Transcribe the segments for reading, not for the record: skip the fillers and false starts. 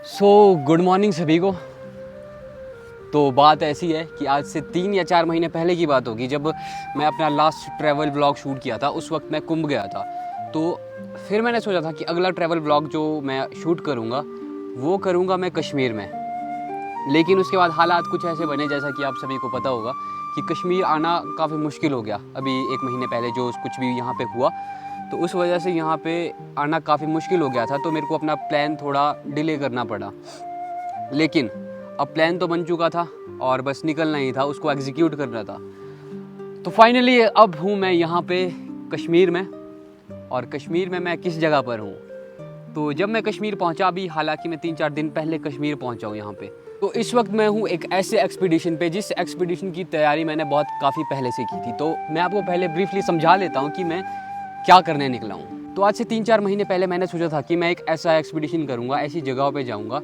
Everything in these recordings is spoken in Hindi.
गुड मॉर्निंग सभी को। तो बात ऐसी है कि आज से 3 या 4 महीने पहले की बात होगी, जब मैं अपना लास्ट ट्रैवल व्लॉग शूट किया था। उस वक्त मैं कुंभ गया था। तो फिर मैंने सोचा था कि अगला ट्रैवल व्लॉग जो मैं शूट करूँगा वो करूँगा मैं कश्मीर में। लेकिन उसके बाद हालात कुछ ऐसे बने, जैसा कि आप सभी को पता होगा कि कश्मीर आना काफ़ी मुश्किल हो गया। अभी 1 महीने पहले जो कुछ भी यहाँ पे हुआ, तो उस वजह से यहाँ पे आना काफ़ी मुश्किल हो गया था। तो मेरे को अपना प्लान थोड़ा डिले करना पड़ा। लेकिन अब प्लान तो बन चुका था और बस निकलना ही था, उसको एग्जीक्यूट करना था। तो फाइनली अब हूँ मैं यहाँ पे कश्मीर में। और कश्मीर में मैं किस जगह पर हूँ, तो जब मैं कश्मीर पहुँचा, अभी हालांकि मैं 3-4 दिन पहले कश्मीर पहुँचा हूँ यहाँ पे, तो इस वक्त मैं हूँ एक ऐसे एक्सपीडिशन पे जिस एक्सपीडिशन की तैयारी मैंने बहुत काफ़ी पहले से की थी। तो मैं आपको पहले ब्रीफली समझा लेता हूँ कि मैं क्या करने निकला हूँ। तो आज से 3-4 महीने पहले मैंने सोचा था कि मैं एक ऐसा एक्सपीडिशन करूँगा, ऐसी जगहों पे जाऊँगा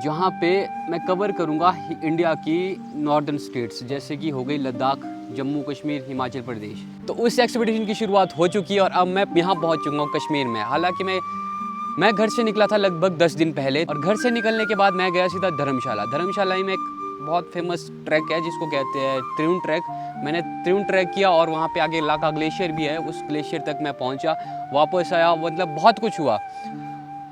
जहाँ पे मैं कवर करूँगा इंडिया की नॉर्दर्न स्टेट्स, जैसे कि हो गई लद्दाख, जम्मू कश्मीर, हिमाचल प्रदेश। तो उस एक्सपीडिशन की शुरुआत हो चुकी है और अब मैं यहाँ पहुँच चुका हूँ कश्मीर में। हालांकि मैं घर से निकला था लगभग 10 दिन पहले, और घर से निकलने के बाद मैं गया सीधा धर्मशाला। धर्मशाला ही में एक बहुत फेमस ट्रैक है जिसको कहते हैं त्रिउंड ट्रैक। मैंने त्रिउंड ट्रैक किया और वहाँ पे आगे लाका ग्लेशियर भी है, उस ग्लेशियर तक मैं पहुँचा, वापस आया, मतलब बहुत कुछ हुआ।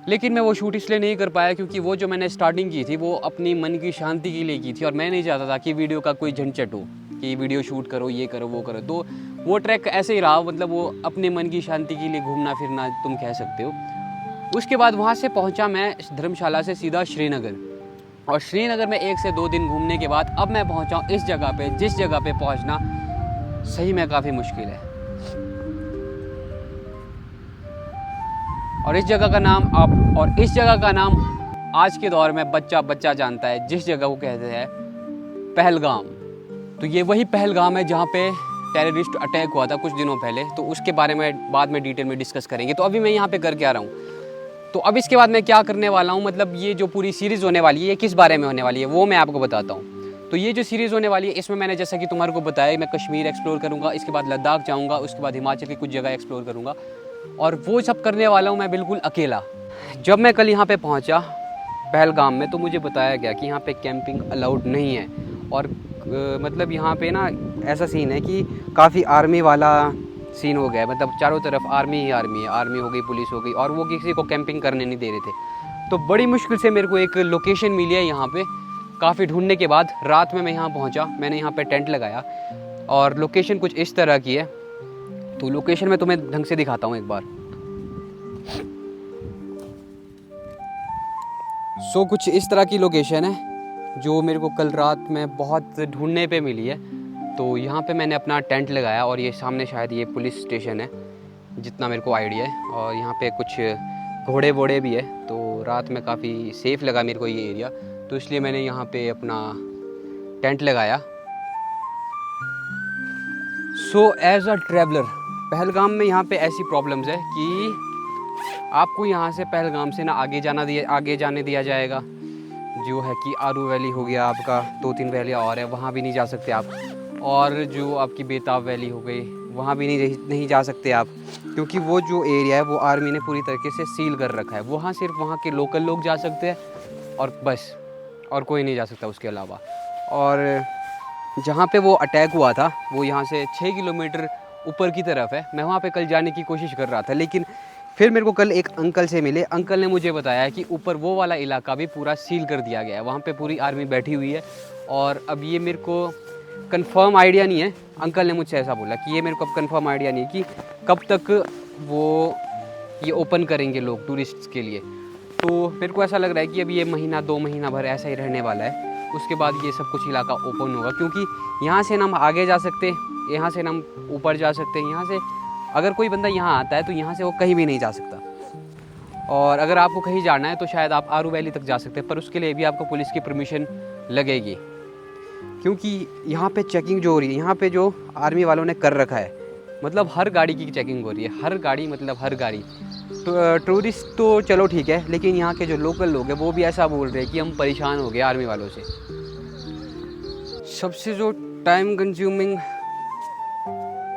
लेकिन मैं वो शूट इसलिए नहीं कर पाया क्योंकि वो जो मैंने स्टार्टिंग की थी वो अपनी मन की शांति के लिए की थी, और मैं नहीं चाहता था कि वीडियो का कोई झंझट हो कि वीडियो शूट करो, ये करो, वो करो। तो वो ट्रैक ऐसे ही रहा, मतलब वो अपने मन की शांति के लिए घूमना फिरना तुम कह सकते हो। उसके बाद वहाँ से पहुँचा मैं धर्मशाला से सीधा श्रीनगर, और श्रीनगर में 1 से 2 दिन घूमने के बाद अब मैं पहुँचा हूँ इस जगह पे, जिस जगह पे पहुँचना सही में काफ़ी मुश्किल है। और इस जगह का नाम आज के दौर में बच्चा बच्चा जानता है, जिस जगह को कहते हैं पहलगाम। तो ये वही पहलगाम है जहाँ पे टेररिस्ट अटैक हुआ था कुछ दिनों पहले। तो उसके बारे में बाद में डिटेल में डिस्कस करेंगे। तो अभी मैं यहाँ पे करके आ रहा हूँ। तो अब इसके बाद मैं क्या करने वाला हूँ, मतलब ये जो पूरी सीरीज़ होने वाली है ये किस बारे में होने वाली है वो मैं आपको बताता हूँ। तो ये जो सीरीज़ होने वाली है इसमें मैंने जैसा कि तुम्हारे को बताया, मैं कश्मीर एक्सप्लोर करूँगा, इसके बाद लद्दाख जाऊँगा, उसके बाद हिमाचल की कुछ जगह एक्सप्लोर करूँगा, और वो सब करने वाला हूँ मैं बिल्कुल अकेला। जब मैं कल यहाँ पे पहुँचा पहलगाम में, तो मुझे बताया गया कि यहाँ पे कैंपिंग अलाउड नहीं है। और मतलब यहाँ पे ना ऐसा सीन है कि काफ़ी आर्मी वाला सीन हो गया है, मतलब चारों तरफ आर्मी ही आर्मी है, आर्मी हो गई, पुलिस हो गई, और वो किसी को कैंपिंग करने नहीं दे रहे थे। तो बड़ी मुश्किल से मेरे को एक लोकेशन मिली है यहाँ पे, काफ़ी ढूंढने के बाद रात में मैं यहाँ पहुँचा। मैंने यहाँ पे टेंट लगाया और लोकेशन कुछ इस तरह की है। तो लोकेशन मैं तुम्हें ढंग से दिखाता हूँ एक बार। कुछ इस तरह की लोकेशन है जो मेरे को कल रात में बहुत ढूंढने पे मिली है। तो यहाँ पे मैंने अपना टेंट लगाया, और ये सामने शायद ये पुलिस स्टेशन है जितना मेरे को आइडिया है, और यहाँ पे कुछ घोड़े वोड़े भी है। तो रात में काफ़ी सेफ़ लगा मेरे को ये एरिया, तो इसलिए मैंने यहाँ पे अपना टेंट लगाया। एज अ ट्रैवलर पहलगाम में यहाँ पे ऐसी प्रॉब्लम्स है कि आपको यहाँ से पहलगाम से ना आगे जाने दिया जाएगा, जो है कि आरू वैली हो गया आपका, 2-3 वैलियाँ और है, वहाँ भी नहीं जा सकते आप। और जो आपकी बेताब वैली हो गई, वहाँ भी नहीं जा सकते आप, क्योंकि वो जो एरिया है वो आर्मी ने पूरी तरीके से सील कर रखा है। वहाँ सिर्फ वहाँ के लोकल लोग जा सकते हैं और बस, और कोई नहीं जा सकता उसके अलावा। और जहाँ पे वो अटैक हुआ था वो यहाँ से 6 किलोमीटर ऊपर की तरफ है। मैं वहाँ पे कल जाने की कोशिश कर रहा था, लेकिन फिर मेरे को कल एक अंकल से मिले। अंकल ने मुझे बताया कि ऊपर वो वाला इलाका भी पूरा सील कर दिया गया है, वहाँ पे पूरी आर्मी बैठी हुई है। और अब ये मेरे को कंफर्म आइडिया नहीं है, अंकल ने मुझसे ऐसा बोला कि ये मेरे को अब कंफर्म आइडिया नहीं है कि कब तक वो ये ओपन करेंगे लोग टूरिस्ट्स के लिए। तो मेरे को ऐसा लग रहा है कि अभी ये महीना 2 महीना भर ऐसा ही रहने वाला है। उसके बाद ये सब कुछ इलाका ओपन होगा, क्योंकि यहाँ से ना हम आगे जा सकते, यहाँ से ना हम ऊपर जा सकते, यहाँ से अगर कोई बंदा यहाँ आता है तो यहाँ से वो कहीं भी नहीं जा सकता। और अगर आपको कहीं जाना है तो शायद आप आरू वैली तक जा सकते हैं, पर उसके लिए भी आपको पुलिस की परमिशन लगेगी, क्योंकि यहाँ पे चेकिंग जो हो रही है, यहाँ पे जो आर्मी वालों ने कर रखा है, मतलब हर गाड़ी की चेकिंग हो रही है, हर गाड़ी, मतलब हर गाड़ी। तो टूरिस्ट तो चलो ठीक है, लेकिन यहाँ के जो लोकल लोग हैं वो भी ऐसा बोल रहे हैं कि हम परेशान हो गए आर्मी वालों से। सबसे जो टाइम कंज्यूमिंग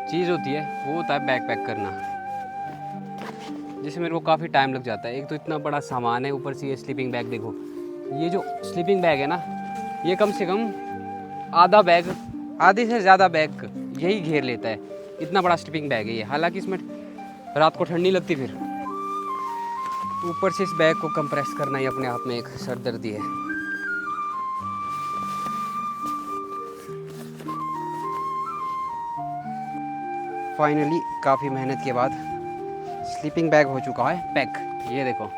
चीज़ होती है वो होता है बैकपैक करना। जिससे मेरे को काफ़ी टाइम लग जाता है। एक तो इतना बड़ा सामान है, ऊपर से ये स्लीपिंग बैग देखो। ये जो स्लीपिंग बैग है ना, ये कम से कम आधा बैग, आधे से ज़्यादा बैग यही घेर लेता है। इतना बड़ा स्लीपिंग बैग है ये। हालांकि इसमें रात को ठंड नहीं लगती, फिर ऊपर से इस बैग को कंप्रेस करना ही अपने आप में एक सरदर्दी है। फाइनली काफ़ी मेहनत के बाद स्लीपिंग बैग हो चुका है पैक। ये देखो,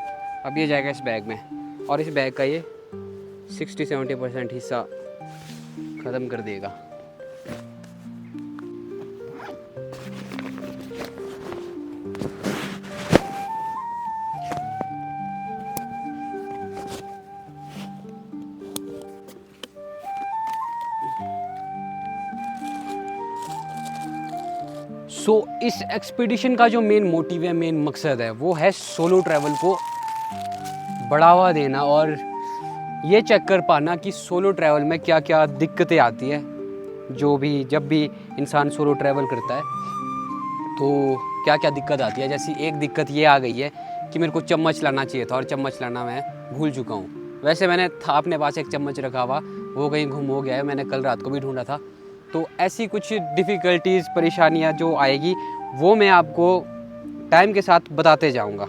अब ये जाएगा इस बैग में, और इस बैग का ये 60-70% हिस्सा ख़त्म कर देगा। इस एक्सपीडिशन का जो मेन मोटिव है, मेन मकसद है, वो है सोलो ट्रैवल को बढ़ावा देना और ये चेक कर पाना कि सोलो ट्रैवल में क्या क्या दिक्कतें आती है। जब भी इंसान सोलो ट्रैवल करता है तो क्या क्या दिक्कत आती है। जैसी एक दिक्कत ये आ गई है कि मेरे को चम्मच लाना चाहिए था और चम्मच लाना मैं भूल चुका हूँ। वैसे मैंने था अपने पास एक चम्मच रखा हुआ, वो कहीं गुम हो गया है, मैंने कल रात को भी ढूंढा था। तो ऐसी कुछ डिफ़िकल्टीज़, परेशानियाँ जो आएगी वो मैं आपको टाइम के साथ बताते जाऊँगा।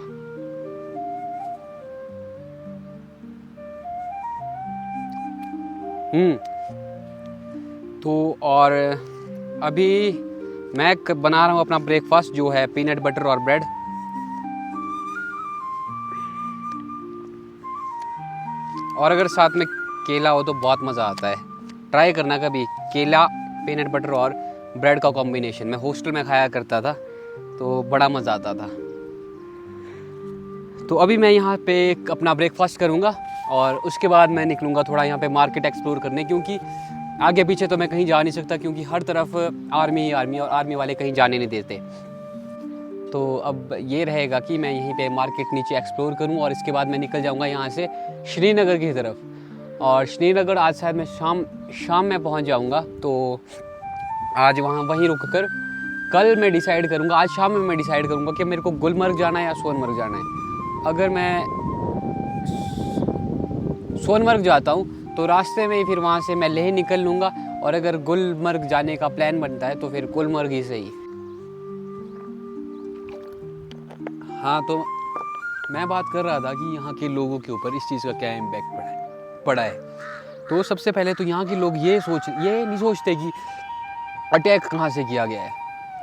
तो और अभी मैं बना रहा हूँ अपना ब्रेकफास्ट, जो है पीनट बटर और ब्रेड। और अगर साथ में केला हो तो बहुत मज़ा आता है। ट्राई करना कभी, केला, पीनट बटर और ब्रेड का कॉम्बिनेशन। मैं हॉस्टल में खाया करता था तो बड़ा मज़ा आता था। तो अभी मैं यहाँ पे अपना ब्रेकफास्ट करूँगा और उसके बाद मैं निकलूँगा थोड़ा यहाँ पे मार्केट एक्सप्लोर करने, क्योंकि आगे पीछे तो मैं कहीं जा नहीं सकता, क्योंकि हर तरफ आर्मी ही आर्मी, और आर्मी वाले कहीं जाने नहीं देते। तो अब ये रहेगा कि मैं यहीं पे मार्केट नीचे एक्सप्लोर करूँ और इसके बाद मैं निकल जाऊँगा यहाँ से श्रीनगर की तरफ। और श्रीनगर आज शायद मैं शाम में पहुँच जाऊँगा। तो आज वहीं रुक कर कल मैं डिसाइड करूँगा, आज शाम में मैं डिसाइड करूँगा कि मेरे को गुलमर्ग जाना है या सोनमर्ग जाना है। अगर मैं सोनमर्ग जाता हूँ तो रास्ते में ही फिर वहाँ से मैं लेह निकल लूँगा, और अगर गुलमर्ग जाने का प्लान बनता है तो फिर गुलमर्ग ही सही। हाँ, तो मैं बात कर रहा था कि यहाँ के लोगों के ऊपर इस चीज़ का क्या इम्पैक्ट पड़ा है। तो सबसे पहले तो यहाँ के लोग ये नहीं सोचते कि अटैक कहाँ से किया गया है।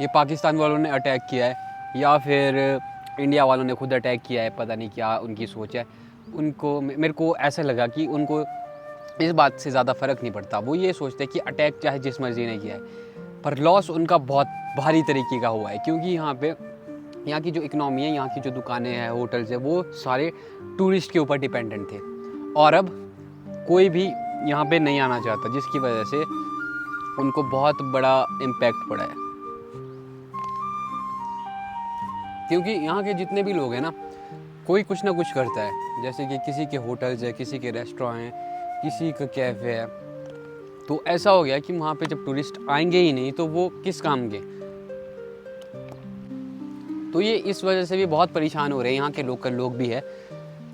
ये पाकिस्तान वालों ने अटैक किया है या फिर इंडिया वालों ने खुद अटैक किया है, पता नहीं क्या उनकी सोच है। मेरे को ऐसा लगा कि उनको इस बात से ज़्यादा फ़र्क नहीं पड़ता। वो ये सोचते हैं कि अटैक चाहे जिस मर्ज़ी ने किया है, पर लॉस उनका बहुत भारी तरीके का हुआ है। क्योंकि यहाँ की जो इकनॉमी है, यहाँ की जो दुकानें हैं, होटल्स है, वो सारे टूरिस्ट के ऊपर डिपेंडेंट थे, और अब कोई भी यहाँ पे नहीं आना चाहता, जिसकी वजह से उनको बहुत बड़ा इम्पैक्ट पड़ा है। क्योंकि यहाँ के जितने भी लोग हैं ना, कोई कुछ ना कुछ करता है। जैसे कि किसी के होटल्स है, किसी के रेस्टोरेंट हैं, किसी का कैफ़े है। तो ऐसा हो गया कि वहाँ पे जब टूरिस्ट आएंगे ही नहीं तो वो किस काम के। तो ये इस वजह से भी बहुत परेशान हो रहे हैं यहाँ के लोकल लोग भी है,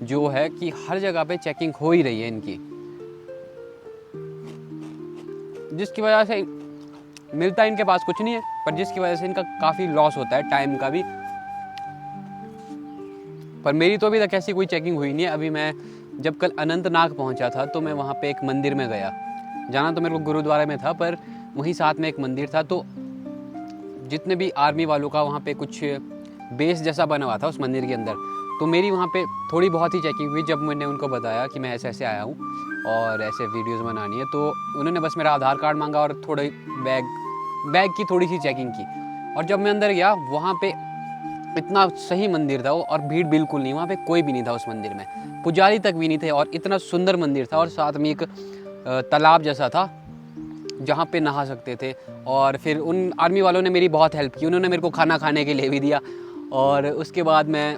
जो है कि हर जगह पे चेकिंग हो ही रही है इनकी, जिसकी वजह से मिलता इनके पास कुछ नहीं है, पर जिसकी वजह से इनका काफ़ी लॉस होता है, टाइम का भी। पर मेरी तो अभी तक ऐसी कोई चेकिंग हुई नहीं है। अभी मैं जब कल अनंतनाग पहुंचा था तो मैं वहाँ पे एक मंदिर में गया। जाना तो मेरे को गुरुद्वारे में था, पर वहीं साथ में एक मंदिर था। तो जितने भी आर्मी वालों का वहाँ पे कुछ बेस जैसा बना हुआ था उस मंदिर के अंदर, तो मेरी वहाँ पे थोड़ी बहुत ही चेकिंग हुई। जब मैंने उनको बताया कि मैं ऐसे ऐसे आया हूँ और ऐसे वीडियोज़ बनानी है, तो उन्होंने बस मेरा आधार कार्ड मांगा और थोड़ी बैग की थोड़ी सी चेकिंग की। और जब मैं अंदर गया, वहाँ पे इतना सही मंदिर था वो, और भीड़ बिल्कुल नहीं, वहाँ पे कोई भी नहीं था उस मंदिर में, पुजारी तक भी नहीं थे। और इतना सुंदर मंदिर था, और साथ में एक तालाब जैसा था जहाँ पे नहा सकते थे। और फिर उन आर्मी वालों ने मेरी बहुत हेल्प की, उन्होंने मेरे को खाना खाने के लिए भी दिया। और उसके बाद मैं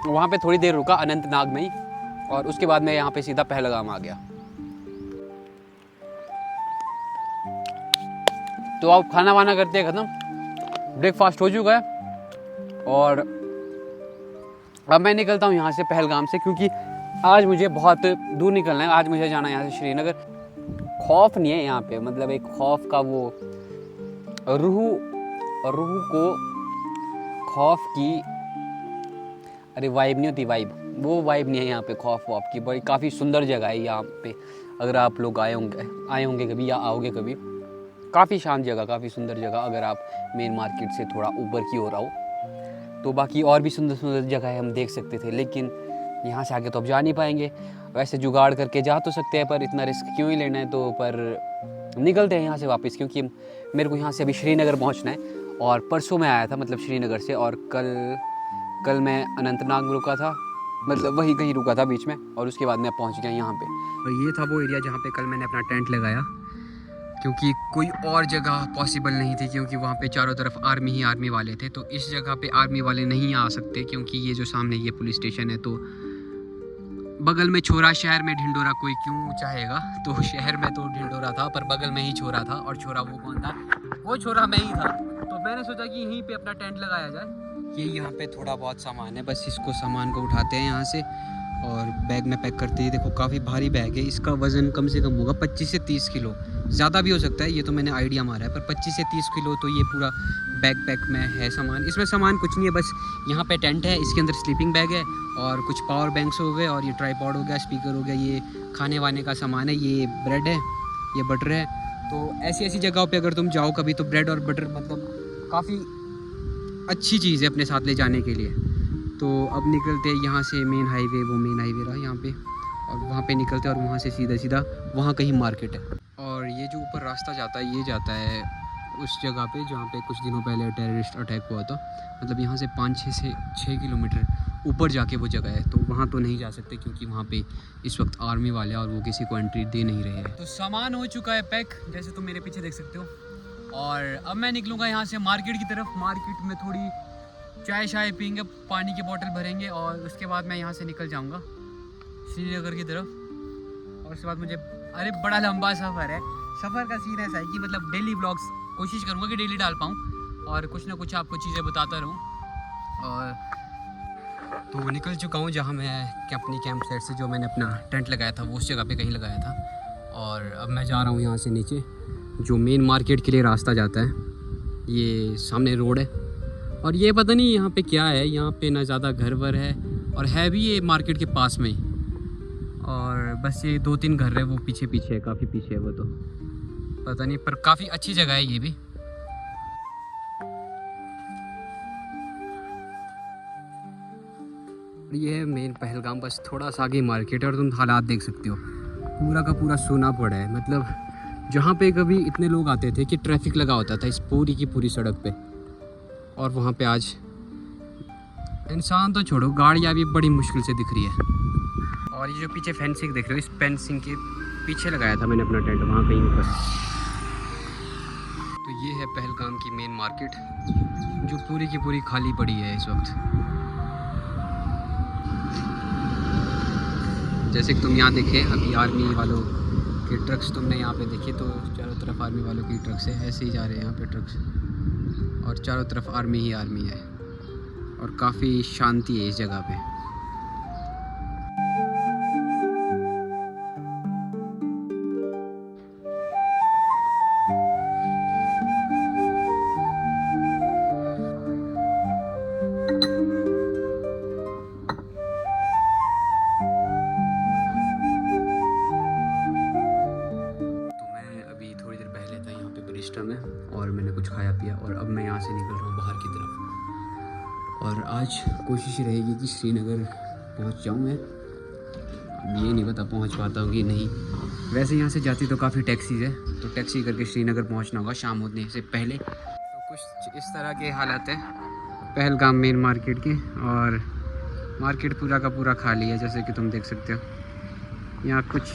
वहाँ पे थोड़ी देर रुका अनंतनाग में ही, और उसके बाद मैं यहाँ पे सीधा पहलगाम आ गया। तो आप खाना वाना करते हैं ख़त्म, ब्रेकफास्ट हो चुका है, और अब मैं निकलता हूँ यहाँ से पहलगाम से, क्योंकि आज मुझे बहुत दूर निकलना है। आज मुझे जाना है यहाँ से श्रीनगर। खौफ नहीं है यहाँ पे, मतलब एक खौफ का वो रूह को खौफ की, अरे वाइब नहीं होती, वाइब, वो वाइब नहीं है यहाँ पे खौफ वॉफ की। बड़ी काफ़ी सुंदर जगह है यहाँ पे, अगर आप लोग आए होंगे कभी या आओगे कभी। काफ़ी शांत जगह, काफ़ी सुंदर जगह, अगर आप मेन मार्केट से थोड़ा ऊपर की ओर आओ तो बाकी और भी सुंदर सुंदर जगह हम देख सकते थे, लेकिन यहाँ से आगे तो अब जा नहीं पाएंगे। वैसे जुगाड़ करके जा तो सकते हैं, पर इतना रिस्क क्यों ही लेना है, तो पर निकलते हैं यहाँ से वापस, क्योंकि मेरे को यहाँ से अभी श्रीनगर पहुँचना है। और परसों मैं आया था, मतलब श्रीनगर से, और कल मैं अनंतनाग में रुका था, मतलब वहीं कहीं रुका था बीच में, और उसके बाद मैं पहुँच गया यहाँ पे। और ये था वो एरिया जहाँ पे कल मैंने अपना टेंट लगाया, क्योंकि कोई और जगह पॉसिबल नहीं थी, क्योंकि वहाँ पे चारों तरफ आर्मी ही आर्मी वाले थे। तो इस जगह पे आर्मी वाले नहीं आ सकते, क्योंकि ये जो सामने ये पुलिस स्टेशन है, तो बगल में छोरा, शहर में ढिंडोरा कोई क्यों चाहेगा। तो शहर में तो ढिंडोरा था, पर बगल में ही छोरा था, और छोरा वो कौन था? वो छोरा मैं ही था। तो मैंने सोचा कि यहीं पे अपना टेंट लगाया जाए। ये यहाँ पे थोड़ा बहुत सामान है, बस इसको सामान को उठाते हैं यहाँ से और बैग में पैक करते हैं। देखो काफ़ी भारी बैग है, इसका वज़न कम से कम होगा 25 से 30 किलो, ज़्यादा भी हो सकता है, ये तो मैंने आइडिया मारा है, पर 25 से 30 किलो तो ये पूरा बैग पैक में है सामान। इसमें सामान कुछ नहीं है, बस यहाँ पे टेंट है, इसके अंदर स्लीपिंग बैग है और कुछ पावर बैंक्स हो गए, और ये ट्राईपॉड हो गया, स्पीकर हो गया, ये खाने वाने का सामान है, ये ब्रेड है, ये बटर है। तो ऐसी जगहों पर अगर तुम जाओ कभी, तो ब्रेड और बटर मतलब काफ़ी अच्छी चीज़ है अपने साथ ले जाने के लिए। तो अब निकलते हैं यहाँ से, मेन हाईवे, वो मेन हाईवे रहा यहाँ पे, और वहाँ पे निकलते हैं, और वहाँ से सीधा वहाँ कहीं मार्केट है। और ये जो ऊपर रास्ता जाता है, ये जाता है उस जगह पे जहाँ पे कुछ दिनों पहले टेररिस्ट अटैक हुआ था। मतलब यहाँ से 5-6 से 6 किलोमीटर ऊपर जाके वो जगह है, तो वहाँ तो नहीं जा सकते, क्योंकि वहाँ पे इस वक्त आर्मी वाले हैं और वो किसी को एंट्री दे नहीं रहे हैं। तो सामान हो चुका है पैक, जैसे तुम मेरे पीछे देख सकते हो। और अब मैं निकलूँगा यहाँ से मार्केट की तरफ। मार्केट में थोड़ी चाय शाय पीएंगे, पानी की बोतल भरेंगे, और उसके बाद मैं यहाँ से निकल जाऊँगा श्रीनगर की तरफ। और उसके बाद मुझे, अरे बड़ा लंबा सफ़र है। सफ़र का सीन ऐसा है कि मतलब डेली ब्लॉग्स कोशिश करूँगा कि डेली डाल पाऊँ, और कुछ ना कुछ आपको चीज़ें बताता रहूँ। और तो निकल चुका हूँ जहाँ मैं अपनी कैंप साइट से, जो मैंने अपना टेंट लगाया था, वो उस जगह पे कहीं लगाया था। और अब मैं जा रहा हूँ यहाँ से नीचे, जो मेन मार्केट के लिए रास्ता जाता है। ये सामने रोड है, और ये पता नहीं यहाँ पे क्या है, यहाँ पे ना ज़्यादा घर वर है, और है भी ये मार्केट के पास में ही, और बस ये 2-3 घर है, वो पीछे है, काफ़ी पीछे है वो, तो पता नहीं, पर काफ़ी अच्छी जगह है ये भी। ये है मेन पहलगाम, बस थोड़ा सा आगे मार्केट है, और तुम हालात देख सकते हो, पूरा का पूरा सूना पड़ा है। मतलब जहाँ पे कभी इतने लोग आते थे कि ट्रैफिक लगा होता था इस पूरी की पूरी सड़क पे, और वहाँ पे आज इंसान तो छोड़ो, गाड़ियाँ भी बड़ी मुश्किल से दिख रही है। और ये जो पीछे फेंसिंग देख रहे हो, इस फेंसिंग के पीछे लगाया था मैंने अपना टेंट, वहाँ कहीं ऊपर। तो ये है पहलगाम की मेन मार्केट, जो पूरी की पूरी खाली पड़ी है इस वक्त। जैसे कि तुम यहाँ देखे अभी आर्मी वालों के ट्रक्स तुमने यहाँ पे देखे, तो चारों तरफ आर्मी वालों की ट्रक्स है, ऐसे ही जा रहे हैं यहाँ पे ट्रक्स, और चारों तरफ आर्मी ही आर्मी है, और काफ़ी शांति है इस जगह पे। में, और मैंने कुछ खाया पिया, और अब मैं यहाँ से निकल रहा हूँ बाहर की तरफ। और आज कोशिश रहेगी कि श्रीनगर पहुँच जाऊँ मैं। अब ये नहीं पता पहुँच पाता हूँ कि नहीं। वैसे यहाँ से जाती तो काफ़ी टैक्सीज है, तो टैक्सी करके श्रीनगर पहुँचना होगा शाम होने से पहले। तो कुछ इस तरह के हालात है पहलगाम मेन मार्केट के, और मार्केट पूरा का पूरा खाली है, जैसे कि तुम देख सकते हो। यहाँ कुछ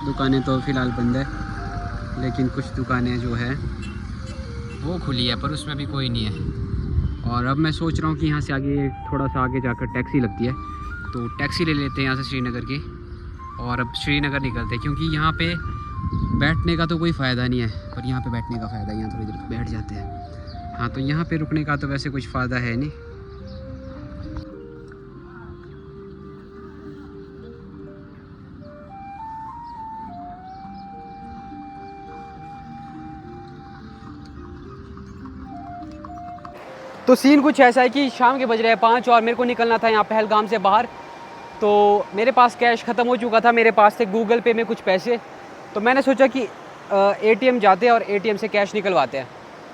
दुकानें तो फ़िलहाल बंद है, लेकिन कुछ दुकानें जो है वो खुली है, पर उसमें भी कोई नहीं है। और अब मैं सोच रहा हूँ कि यहाँ से आगे थोड़ा सा आगे जाकर टैक्सी लगती है, तो टैक्सी ले लेते हैं यहाँ से श्रीनगर की, और अब श्रीनगर निकलते हैं। क्योंकि यहाँ पे बैठने का तो कोई फ़ायदा नहीं है, पर यहाँ पे बैठने का फ़ायदा है, यहाँ थोड़ी देर बैठ जाते हैं। हाँ, तो यहाँ पे रुकने का तो वैसे कुछ फ़ायदा है नहीं। तो सीन कुछ ऐसा है कि शाम के बज रहे हैं 5 और मेरे को निकलना था यहाँ पहलगाम से बाहर। तो मेरे पास कैश ख़त्म हो चुका था, मेरे पास थे गूगल पे में कुछ पैसे। तो मैंने सोचा कि एटीएम जाते हैं और एटीएम से कैश निकलवाते हैं।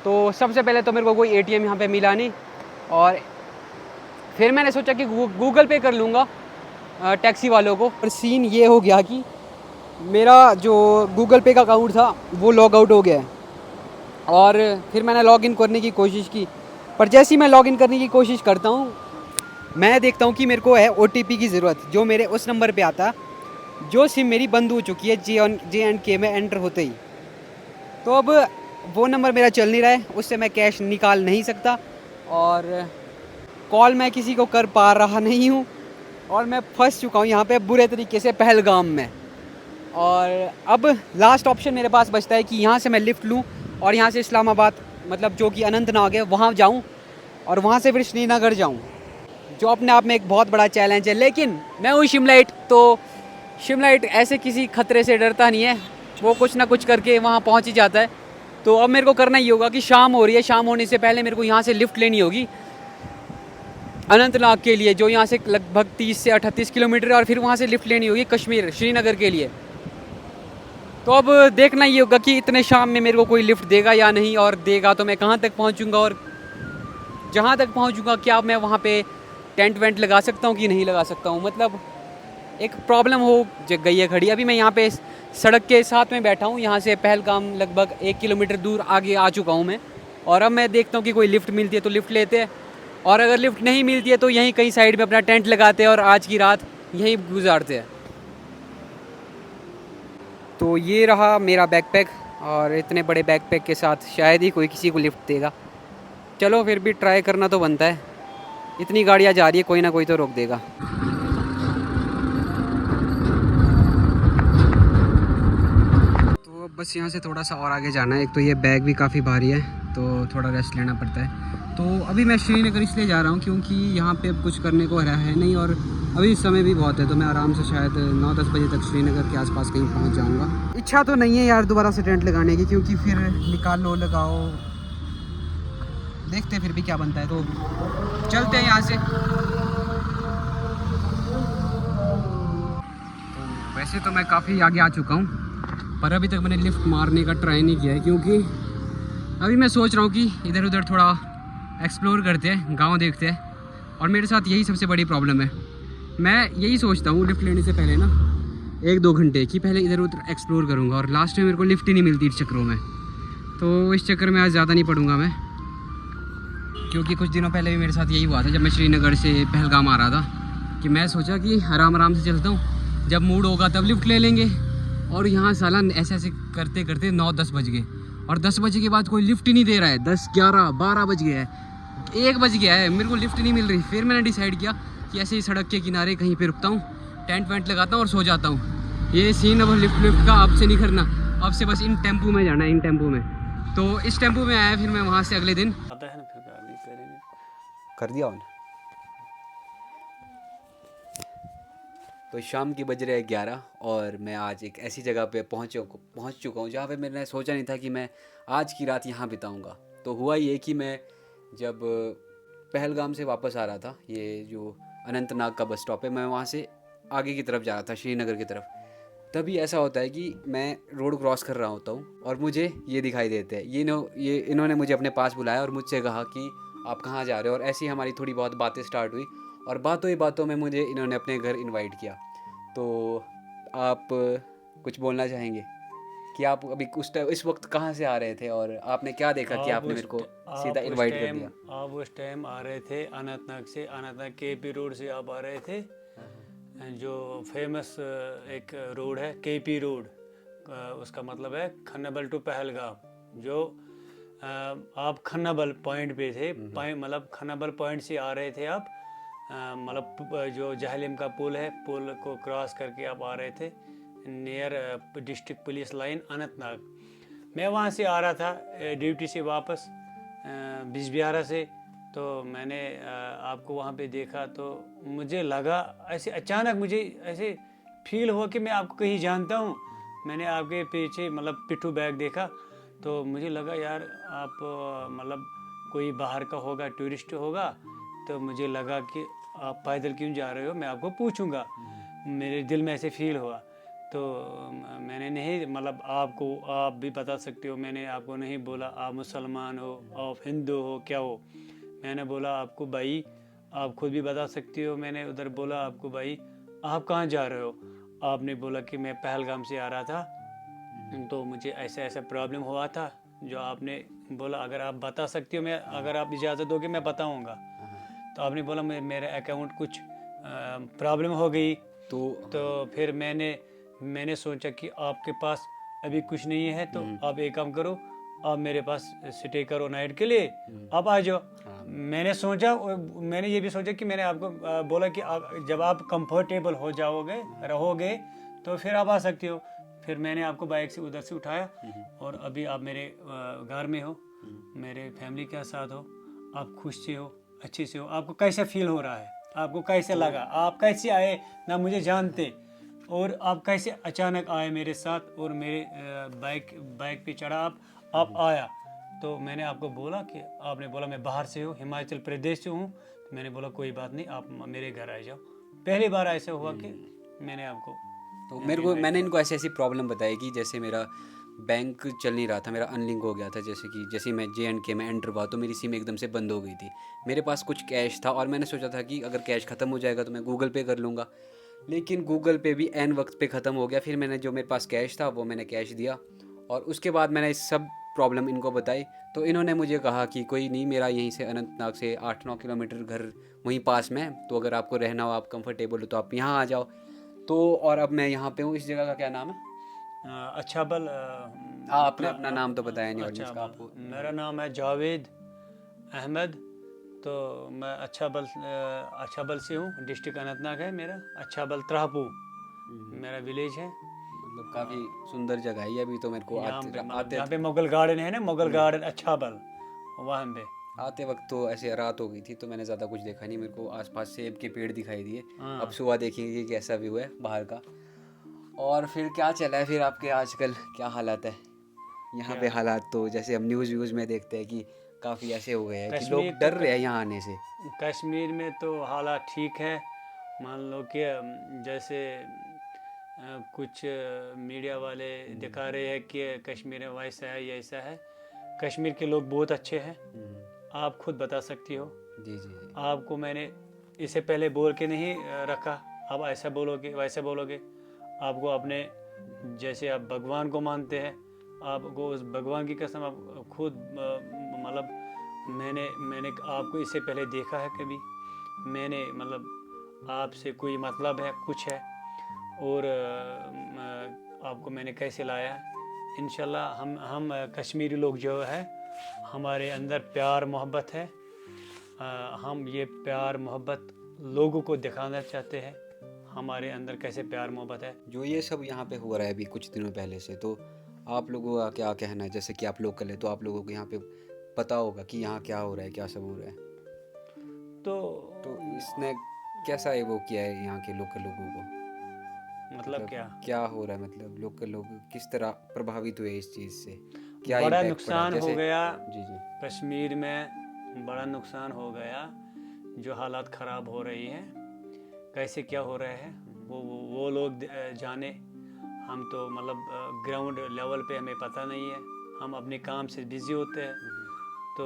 तो सबसे पहले तो मेरे को कोई एटीएम यहाँ पे मिला नहीं, और फिर मैंने सोचा कि गूगल पे कर लूँगा टैक्सी वालों को। और सीन ये हो गया कि मेरा जो गूगल पे का अकाउंट था वो लॉग आउट हो गया है, और फिर मैंने लॉगिन करने की कोशिश की, पर जैसे ही मैं लॉगिन करने की कोशिश करता हूँ मैं देखता हूँ कि मेरे को है OTP की ज़रूरत, जो मेरे उस नंबर पे आता, जो सिम मेरी बंद हो चुकी है J&K में एंटर होते ही। तो अब वो नंबर मेरा चल नहीं रहा है, उससे मैं कैश निकाल नहीं सकता, और कॉल मैं किसी को कर पा रहा नहीं हूँ, और मैं फंस चुका हूँ यहाँ पे बुरे तरीके से पहलगाम में। और अब लास्ट ऑप्शन मेरे पास बचता है कि यहाँ से मैं लिफ्ट लूँ और यहाँ से इस्लामाबाद, मतलब जो कि अनंतनाग है, वहाँ जाऊँ, और वहाँ से फिर श्रीनगर जाऊँ, जो अपने आप में एक बहुत बड़ा चैलेंज है। लेकिन मैं हूँ शिमलाइट, तो शिमलाइट ऐसे किसी खतरे से डरता नहीं है, वो कुछ ना कुछ करके वहाँ पहुँच ही जाता है। तो अब मेरे को करना ही होगा कि शाम हो रही है, शाम होने से पहले मेरे को यहाँ से लिफ्ट लेनी होगी अनंतनाग के लिए, जो यहाँ से लगभग 30 से 38 किलोमीटर है, और फिर वहाँ से लिफ्ट लेनी होगी कश्मीर श्रीनगर के लिए। तो अब देखना ही होगा कि इतने शाम में मेरे को कोई लिफ्ट देगा या नहीं, और देगा तो मैं कहाँ तक पहुँचूँगा, और जहाँ तक पहुँचूँगा क्या मैं वहाँ पे टेंट वेंट लगा सकता हूँ कि नहीं लगा सकता हूँ। मतलब एक प्रॉब्लम हो गई है खड़ी। अभी मैं यहाँ पे सड़क के साथ में बैठा हूँ, यहाँ से पहलगाम लगभग 1 किलोमीटर दूर आगे आ चुका हूँ मैं, और अब मैं देखता हूँ कि कोई लिफ्ट मिलती है तो लिफ्ट लेते हैं, और अगर लिफ्ट नहीं मिलती है तो यहीं कहीं साइड में अपना टेंट लगाते हैं और आज की रात यहीं गुजारते हैं। तो ये रहा मेरा बैकपैक, और इतने बड़े बैकपैक के साथ शायद ही कोई किसी को लिफ्ट देगा। चलो फिर भी ट्राई करना तो बनता है, इतनी गाड़ियाँ जा रही है, कोई ना कोई तो रोक देगा। तो अब बस यहाँ से थोड़ा सा और आगे जाना है। एक तो ये बैग भी काफ़ी भारी है, तो थोड़ा रेस्ट लेना पड़ता है। तो अभी मैं श्रीनगर इसलिए जा रहा हूँ क्योंकि यहाँ पे अब कुछ करने को है नहीं, और अभी समय भी बहुत है, तो मैं आराम से शायद 9-10 बजे तक श्रीनगर के आसपास कहीं पहुँच जाऊँगा। इच्छा तो नहीं है यार दोबारा से टेंट लगाने की, क्योंकि फिर निकालो लगाओ, देखते हैं फिर भी क्या बनता है। तो चलते हैं यहाँ से। तो वैसे तो मैं काफ़ी आगे आ चुका हूँ, पर अभी तक मैंने लिफ्ट मारने का ट्राई नहीं किया है, क्योंकि अभी मैं सोच रहा हूँ कि इधर उधर थोड़ा एक्सप्लोर करते हैं, गांव देखते हैं। और मेरे साथ यही सबसे बड़ी प्रॉब्लम है, मैं यही सोचता हूँ लिफ्ट लेने से पहले ना 1-2 घंटे कि पहले इधर उधर एक्सप्लोर करूँगा, और लास्ट में मेरे को लिफ्ट ही नहीं मिलती इस चक्करों में। तो इस चक्कर में आज ज़्यादा नहीं पड़ूँगा मैं, क्योंकि कुछ दिनों पहले भी मेरे साथ यही हुआ था जब मैं श्रीनगर से पहलगाम आ रहा था, कि मैं सोचा कि आराम आराम से चलता हूँ, जब मूड होगा तब लिफ्ट ले लेंगे। और यहाँ साला ऐसे ऐसे करते करते 9-10 बज गए, और 10 बजे के बाद कोई लिफ्ट ही नहीं दे रहा है। 10-11-12 बज गया है, 1 बज गया है, मेरे को लिफ्ट नहीं मिल रही। फिर मैंने डिसाइड किया कि ऐसे ही सड़क के किनारे कहीं पे रुकता हूँ, टेंट वेंट लगाता हूँ और सो जाता हूँ। ये सीन अब लिफ्ट का अब से नहीं करना, अब से बस इन टेम्पो में जाना है, इन टेम्पो में। तो इस टेम्पो में आया, फिर मैं वहाँ से अगले दिन आता है ना, फिर कर दिया उन्हें। तो शाम की बज रहे हैं 11, और मैं आज एक ऐसी जगह पे पहुँच चुका हूँ जहाँ पे मैंने सोचा नहीं था कि मैं आज की रात यहाँ बिताऊँगा। तो हुआ ये कि मैं जब पहलगाम से वापस आ रहा था, ये जो अनंतनाग का बस स्टॉप है, मैं वहाँ से आगे की तरफ जा रहा था श्रीनगर की तरफ। तभी ऐसा होता है कि मैं रोड क्रॉस कर रहा होता हूँ और मुझे ये दिखाई देते हैं। इन्होंने मुझे अपने पास बुलाया और मुझसे कहा कि आप कहाँ जा रहे हो, और ऐसी हमारी थोड़ी बहुत बातें स्टार्ट हुई, और बातों ही बातों में मुझे इन्होंने अपने घर इनवाइट किया। तो आप कुछ बोलना चाहेंगे कि आप अभी इस वक्त कहाँ से आ रहे थे, और आपने क्या देखा कि आपने मेरे को सीधा इनवाइट कर दिया? आप उस टाइम आ रहे थे अनंतनाग से, अनंतनाग KP रोड से आप आ रहे थे, जो फेमस एक रोड है KP रोड, उसका मतलब है खन्नाबल टू पहलगाम। जो आप खन्नाबल पॉइंट पे थे, मतलब खन्नाबल पॉइंट से आ रहे थे आप, मतलब जो जहलम का पुल है, पुल को क्रॉस करके आप आ रहे थे near district police line Anantnag. मैं वहाँ से आ रहा था ड्यूटी से वापस बिजबिहारा से, तो मैंने आपको वहाँ पे देखा, तो मुझे लगा ऐसे अचानक, मुझे ऐसे फील हुआ कि मैं आपको कहीं जानता हूँ। मैंने आपके पीछे मतलब पिट्ठू बैग देखा, तो मुझे लगा यार आप मतलब कोई बाहर का होगा, टूरिस्ट होगा, तो मुझे लगा कि आप पैदल क्यों जा रहे हो, मैं आपको पूछूंगा। मेरे दिल में ऐसे फील हुआ, तो मैंने नहीं, मतलब आपको, आप भी बता सकते हो, मैंने आपको नहीं बोला आप मुसलमान हो, आप हिंदू हो, क्या हो। मैंने बोला आपको भाई, आप खुद भी बता सकते हो। मैंने उधर बोला आपको भाई, आप कहाँ जा रहे हो। आपने बोला कि मैं पहलगाम से आ रहा था, तो मुझे ऐसा ऐसा प्रॉब्लम हुआ था, जो आपने बोला अगर आप बता सकती हो, मैं, अगर आप इजाज़त दोगे मैं बताऊंगा। तो आपने बोला मेरे अकाउंट कुछ प्रॉब्लम हो गई। तो फिर मैंने सोचा कि आपके पास अभी कुछ नहीं है, तो आप एक काम करो, आप मेरे पास स्टे करो नाइट के लिए, आप आ जाओ। मैंने सोचा, मैंने ये भी सोचा कि मैंने आपको बोला कि जब आप कंफर्टेबल हो जाओगे, रहोगे, तो फिर आप आ सकते हो। फिर मैंने आपको बाइक से उधर से उठाया, और अभी आप मेरे घर में हो, मेरे फैमिली के साथ हो, आप खुश से हो, अच्छे से हो। आपको कैसा फील हो रहा है, आपको कैसे लगा, आप कैसे आए, ना मुझे जानते, और आप कैसे अचानक आए मेरे साथ, और मेरे बाइक पे चढ़ा आप आया। तो मैंने आपको बोला कि, आपने बोला मैं बाहर से हूँ, हिमाचल प्रदेश से हूँ। तो मैंने बोला कोई बात नहीं, आप मेरे घर आ जाओ। पहली बार ऐसा हुआ कि मैंने आपको, तो मैंने इनको ऐसी ऐसी प्रॉब्लम बताई कि जैसे मेरा बैंक चल नहीं रहा था, मेरा अनलिंक हो गया था। जैसे ही मैं JNK में एंटर हुआ तो मेरी सिम एकदम से बंद हो गई थी। मेरे पास कुछ कैश था और मैंने सोचा था कि अगर कैश ख़त्म हो जाएगा तो मैं गूगल पे कर लूँगा, लेकिन गूगल पे भी एन वक्त पे ख़त्म हो गया। फिर मैंने जो मेरे पास कैश था वो मैंने कैश दिया, और उसके बाद मैंने इस सब प्रॉब्लम इनको बताई। तो इन्होंने मुझे कहा कि कोई नहीं, मेरा यहीं से अनंतनाग से 8-9 किलोमीटर घर वहीं पास में है, तो अगर आपको रहना हो, आप कंफर्टेबल हो, तो आप यहाँ आ जाओ। तो और अब मैं यहाँ पे हूँ। इस जगह का क्या नाम है? अच्छाबल। हाँ, आपने अपना नाम तो बताया नहीं ऑडियंस का। अच्छाबल, आपको मेरा नाम है जावेद अहमद। तो मैं अच्छाबल से हूँ, डिस्ट्रिक्ट अनंतनाग है मेरा। अच्छाबल त्राहपू मेरा विलेज है। मतलब काफ़ी सुंदर जगह है ये। अभी तो मेरे को यहाँ पे, मतलब आते जहाँ पे मुगल गार्डन है ना, मुगल गार्डन अच्छाबल, वहाँ पे। आते वक्त तो ऐसे रात हो गई थी, तो मैंने ज़्यादा कुछ देखा नहीं। मेरे को आसपास सेब के पेड़ दिखाई दिए। हाँ। अब सुबह देखेंगे कि कैसा व्यू है बाहर का। और फिर क्या चला है फिर आपके आजकल, क्या हालात है यहाँ पे? हालात तो जैसे हम न्यूज़ व्यूज़ में देखते हैं कि काफ़ी ऐसे हो गए हैं कि लोग डर रहे हैं यहाँ आने से। कश्मीर में तो हालात ठीक है। मान लो कि जैसे कुछ मीडिया वाले दिखा रहे हैं कि कश्मीर में वैसा है, ये ऐसा है। कश्मीर के लोग बहुत अच्छे हैं, आप खुद बता सकती हो। जी जी जी। आपको मैंने इससे पहले बोल के नहीं रखा, आप ऐसा बोलोगे वैसे बोलोगे। आपको अपने, जैसे आप भगवान को मानते हैं, आपको उस भगवान की कसम आप खुद, मतलब मैंने आपको इससे पहले देखा है कभी? मैंने, मतलब आपसे कोई मतलब है, कुछ है, और आपको मैंने कैसे लाया है? इंशाल्लाह हम कश्मीरी लोग जो है, हमारे अंदर प्यार मोहब्बत है। हम ये प्यार मोहब्बत लोगों को दिखाना चाहते हैं, हमारे अंदर कैसे प्यार मोहब्बत है। जो ये सब यहाँ पे हो रहा है अभी कुछ दिनों पहले से, तो आप लोगों का क्या कहना है? जैसे कि आप लोकल है तो आप लोगों को यहाँ पे पता होगा कि यहाँ क्या हो रहा है, क्या सब हो रहा है। तो इसने कैसा है वो किया है यहाँ के लोकल लोगों को? मतलब क्या हो रहा है? मतलब लोकल लोग किस तरह प्रभावित हुए इस चीज़ से? क्या बड़ा इम्पैक्ट पड़ा? नुकसान हो जैसे गया जी जी कश्मीर में, बड़ा नुकसान हो गया। जो हालात ख़राब हो रही हैं, कैसे क्या हो रहा है, वो लोग जाने। हम तो मतलब ग्राउंड लेवल पे हमें पता नहीं है, हम अपने काम से बिज़ी होते हैं, तो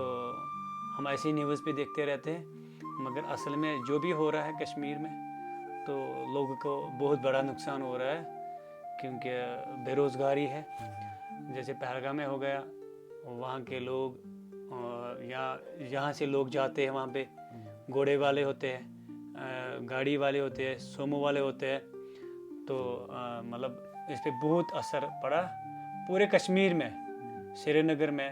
हम ऐसी न्यूज़ पे देखते रहते हैं। मगर असल में जो भी हो रहा है कश्मीर में, तो लोगों को बहुत बड़ा नुकसान हो रहा है, क्योंकि बेरोज़गारी है। जैसे पहलगाम में हो गया, वहाँ के लोग, यहाँ से लोग जाते हैं वहाँ पे, घोड़े वाले होते हैं, गाड़ी वाले होते हैं, सोमो वाले होते हैं। तो मतलब इस पर बहुत असर पड़ा पूरे कश्मीर में, श्रीनगर में,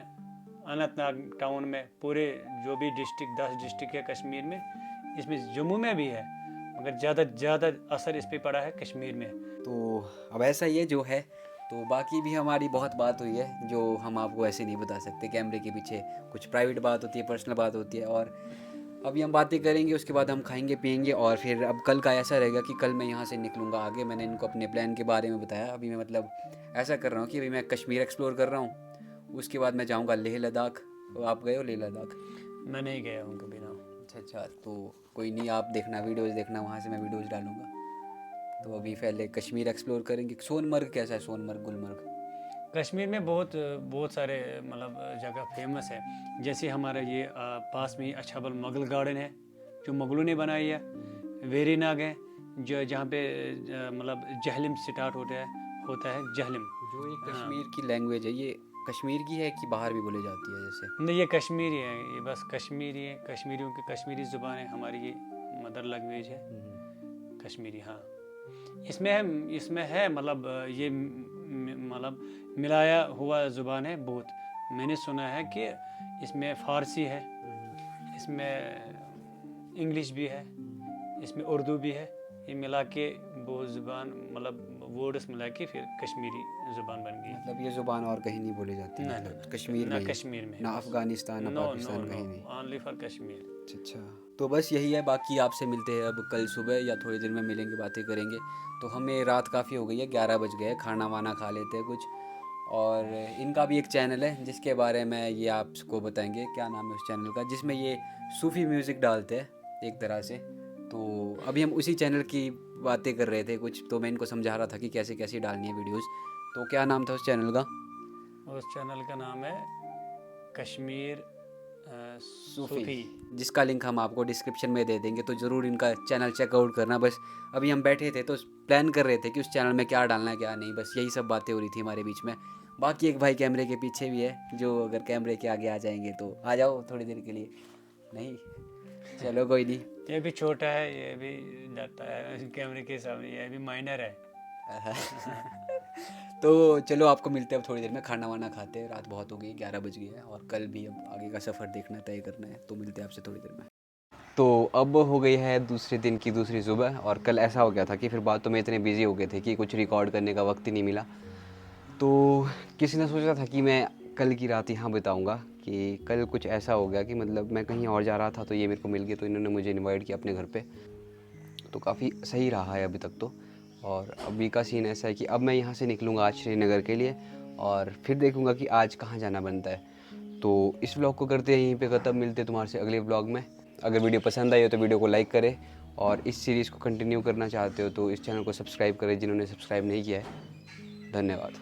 अनंतनाग टाउन में, पूरे जो भी डिस्ट्रिक्ट 10 डिस्ट्रिक्ट है कश्मीर में, इसमें जम्मू में भी है, मगर ज़्यादा असर इस पर पड़ा है कश्मीर में। तो अब ऐसा ही है जो है। तो बाकी भी हमारी बहुत बात हुई है जो हम आपको ऐसे नहीं बता सकते। कैमरे के पीछे कुछ प्राइवेट बात होती है, पर्सनल बात होती है, और अभी हम बातें करेंगे, उसके बाद हम खाएंगे पिएंगे। और फिर अब कल का ऐसा रहेगा कि कल मैं यहाँ से निकलूँगा आगे। मैंने इनको अपने प्लान के बारे में बताया। अभी मैं मतलब ऐसा कर रहा हूँ कि अभी मैं कश्मीर एक्सप्लोर कर रहा हूँ, उसके बाद मैं जाऊँगा लेह लद्दाख। तो आप गए हो लेह लद्दाख? मैं नहीं गया हूँ कभी ना। अच्छा अच्छा, तो कोई नहीं, आप देखना वीडियोस देखना, वहाँ से मैं वीडियोस डालूंगा। तो अभी पहले कश्मीर एक्सप्लोर करेंगे। सोनमर्ग कैसा है? सोनमर्ग, गुलमर्ग? कश्मीर में बहुत बहुत सारे मतलब जगह फेमस है। जैसे हमारा ये पास में ही अछाबल मुगल गार्डन है जो मुगलों ने बनाई है। वेरीनाग है जो जहाँ पे मतलब जहलम स्टार्ट होता है जहलम। जो ये कश्मीर की लैंग्वेज है, ये कश्मीर की है कि बाहर भी बोली जाती है जैसे? नहीं, ये कश्मीरी है, ये बस कश्मीरी है, कश्मीरियों की कश्मीरी ज़ुबान है, हमारी ये मदर लैंग्वेज है कश्मीरी। हाँ, इसमें है मतलब ये मतलब मिलाया हुआ ज़ुबान है बहुत। मैंने सुना है कि इसमें फ़ारसी है, इसमें इंग्लिश भी है, इसमें उर्दू भी है। ये मिला के वो ज़ुबान मतलब वर्ड्स मिला के फिर कश्मीरी ज़ुबान बन गई। मतलब ये ज़ुबान और कहीं नहीं बोली जाती? ना मतलब ना कश्मीर ना में ही? कश्मीर में, ना अफगानिस्तान, ना नो नो पाकिस्तान, नो, कहीं नहीं? Only for Kashmir. अच्छा अच्छा, तो बस यही है। बाकी आपसे मिलते हैं अब कल सुबह या थोड़ी देर में मिलेंगे, बातें करेंगे। तो हमें रात काफ़ी हो गई है, 11 बज गए, खाना वाना खा लेते हैं कुछ। और इनका भी एक चैनल है जिसके बारे में ये आपको बताएंगे, क्या नाम है उस चैनल का, जिसमें ये सूफ़ी म्यूज़िक डालते हैं एक तरह से। तो अभी हम उसी चैनल की बातें कर रहे थे कुछ, तो मैं इनको समझा रहा था कि कैसे कैसे डालनी है वीडियोज़। तो क्या नाम था उस चैनल का? उस चैनल का नाम है कश्मीर सूफी। जिसका लिंक हम आपको डिस्क्रिप्शन में दे देंगे, तो ज़रूर इनका चैनल चेकआउट करना। बस अभी हम बैठे थे तो प्लान कर रहे थे कि उस चैनल में क्या डालना है क्या नहीं, बस यही सब बातें हो रही थी हमारे बीच में। बाकी एक भाई कैमरे के पीछे भी है, जो अगर कैमरे के आगे आ जाएंगे तो आ जाओ थोड़ी देर के लिए। नहीं, चलो कोई नहीं। ये भी छोटा है, ये भी डरता है कैमरे के सामने, ये भी माइनर है। तो चलो आपको मिलते हैं अब थोड़ी देर में, खाना वाना खाते हैं, रात बहुत हो गई, 11 बज गए हैं, और कल भी अब आगे का सफ़र देखना, तय करना है। तो मिलते हैं आपसे थोड़ी देर में। तो अब हो गई है दूसरे दिन की दूसरी सुबह, और कल ऐसा हो गया था कि फिर बातों में इतने बिजी हो गए थे कि कुछ रिकॉर्ड करने का वक्त ही नहीं मिला। तो किसी ने सोचा था कि मैं कल की रात यहाँ बिताऊँगा, कि कल कुछ ऐसा हो गया कि मतलब मैं कहीं और जा रहा था तो ये मेरे को मिल गया, तो इन्होंने मुझे इनवाइट किया अपने घर पे। तो काफ़ी सही रहा है अभी तक तो। और अभी का सीन ऐसा है कि अब मैं यहाँ से निकलूँगा आज श्रीनगर के लिए, और फिर देखूँगा कि आज कहाँ जाना बनता है। तो इस व्लॉग को करते हैं यहीं पे ख़त्म, मिलते हैं तुम्हारे से अगले व्लॉग में। अगर वीडियो पसंद आई हो तो वीडियो को लाइक करें, और इस सीरीज़ को कंटिन्यू करना चाहते हो तो इस चैनल को सब्सक्राइब करें जिन्होंने सब्सक्राइब नहीं किया है। धन्यवाद।